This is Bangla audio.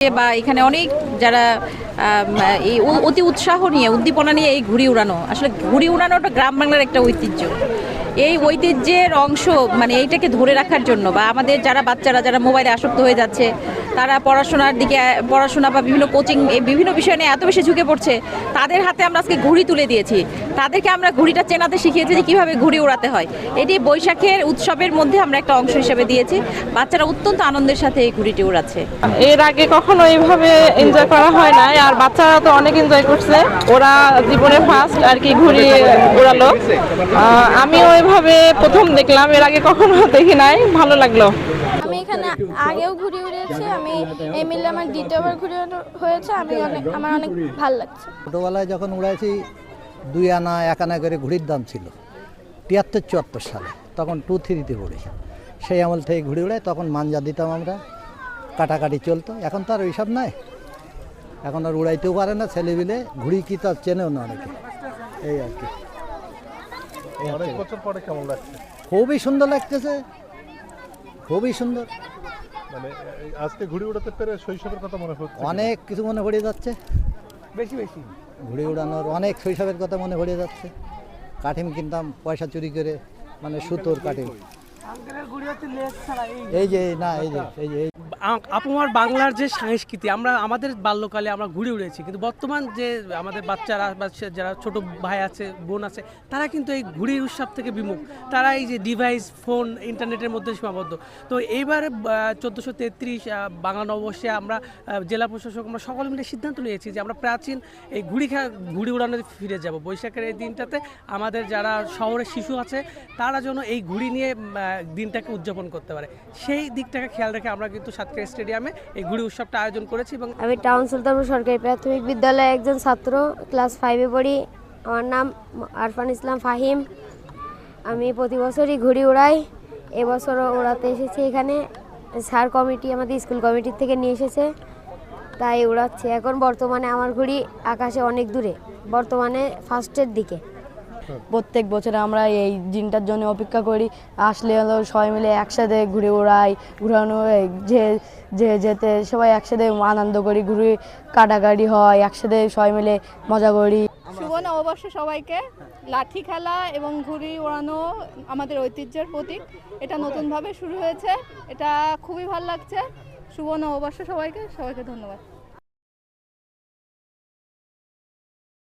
বা এখানে অনেক যারা এই অতি উৎসাহ নিয়ে উদ্দীপনা নিয়ে এই ঘুড়ি উড়ানো, আসলে ঘুড়ি উড়ানোটা গ্রাম বাংলার একটা ঐতিহ্য। এই ঐতিহ্যের অংশ মানে এইটাকে ধরে রাখার জন্য বা আমাদের যারা বাচ্চারা যারা মোবাইলে আসক্ত হয়ে যাচ্ছে, তারা পড়াশোনার দিকে পড়াশোনা বা বিভিন্ন কোচিং বিভিন্ন বিষয় নিয়ে এত বেশি ঝুঁকে পড়ছে, তাদের হাতে আমরা আজকে ঘুড়ি তুলে দিয়েছি। তাদেরকে আমরা ঘুড়িটা চেনাতে শিখিয়েছি যে কীভাবে ঘুড়ি উড়াতে হয়। এটি বৈশাখের উৎসবের মধ্যে আমরা একটা অংশ হিসেবে দিয়েছি। বাচ্চারা অত্যন্ত আনন্দের সাথে এই ঘুড়িটি উড়াচ্ছে। এর আগে কখনো এইভাবে এনজয় করা হয় না, আর বাচ্চারা তো অনেক এনজয় করছে। ওরা জীবনে ফার্স্ট আর কি ঘুড়ি উড়ালো। আমিও এইভাবে প্রথম দেখলাম, এর আগে কখনো দেখি নাই, ভালো লাগলো। আমি এখানে আগেও ঘুড়ি উড়িয়েছি, আমি এই মিলে আমার দ্বিতীয়বার ঘুড়ি হয়েছে। আমার অনেক ভালো লাগছে। ছোটোবেলায় যখন উড়াইছি 2 আনা 1 আনা করে ঘুড়ির দাম ছিল 73-74 সালে, তখন 2-3-তে পড়ি। সেই আমল থেকে ঘুড়ি উড়াই, তখন মাঞ্জা দিতাম আমরা, কাটাকাটি চলতো। এখন তো আর ওইসব নাই, এখন আর উড়াইতেও পারে না ছেলেপিলে, ঘুড়ি কি তো আর চেনেও না অনেকে। এই আর কি। অনেক বছর পরে কেমন লাগছে? খুবই সুন্দর লাগতেছে, খুবই সুন্দর। মানে আজকে ঘুড়ি উড়াতে পেরে শৈশবের কথা মনে হচ্ছে? অনেক কিছু মনে পড়ে যাচ্ছে, বেশি বেশি ঘুড়ি উড়ানোর অনেক শৈশবের কথা মনে পড়ে যাচ্ছে। কাঠিম কিনতাম পয়সা চুরি করে, মানে সুতোর কাঠিম। এই যে না, এই যে আপনার বাংলার যে সংস্কৃতি, আমাদের বাল্যকালে আমরা ঘুরে উড়েছি, কিন্তু বর্তমান যে আমাদের বাচ্চারা বা যারা ছোট ভাই আছে বোন আছে, তারা কিন্তু এই ঘুড়ির উৎসব থেকে বিমুখ। তারা এই যে ডিভাইস ফোন ইন্টারনেটের মধ্যে সীমাবদ্ধ। তো এইবারে 1433 বাংলা নববর্ষে আমরা জেলা প্রশাসক আমরা সকলে মিলে সিদ্ধান্ত নিয়েছি যে আমরা প্রাচীন এই ঘুড়ি উড়ানোতে ফিরে যাব। বৈশাখের এই দিনটাতে আমাদের যারা শহরের শিশু আছে তারা যেন এই ঘুড়ি নিয়ে দিনটাকে উদযাপন করতে পারে, সেই দিকটাকে খেয়াল রেখে আমরা কিন্তু সাতক্ষীরা স্টেডিয়ামে এই ঘুড়ি উৎসবটা আয়োজন করেছি। এবং আমি টাউন সুলতানপুর সরকারি প্রাথমিক বিদ্যালয়ে একজন ছাত্র, ক্লাস 5-এ পড়ি। আমার নাম আরফান ইসলাম ফাহিম। আমি প্রতি বছরই ঘুড়ি উড়াই, এবছরও উড়াতে এসেছি। এখানে স্যার কমিটি আমাদের স্কুল কমিটির থেকে নিয়ে এসেছে, তাই উড়াচ্ছি। এখন বর্তমানে আমার ঘুড়ি আকাশে অনেক দূরে, বর্তমানে ফার্স্টের দিকে। প্রত্যেক বছর আমরা এই দিনটার জন্য অপেক্ষা করি, আসলে হলো সবাই মিলে একসাথে ঘুরে উড়াই, ঘুরানো যেতে সবাই একসাথে আনন্দ করি, ঘুরে কাটাকাটি হয়, একসাথে সবাই মিলে মজা করি। শুভ নববর্ষ সবাইকে। লাঠি খেলা এবং ঘুড়ি ওড়ানো আমাদের ঐতিহ্যের প্রতীক। এটা নতুনভাবে শুরু হয়েছে, এটা খুবই ভালো লাগছে। শুভ নববর্ষ সবাইকে, সবাইকে ধন্যবাদ।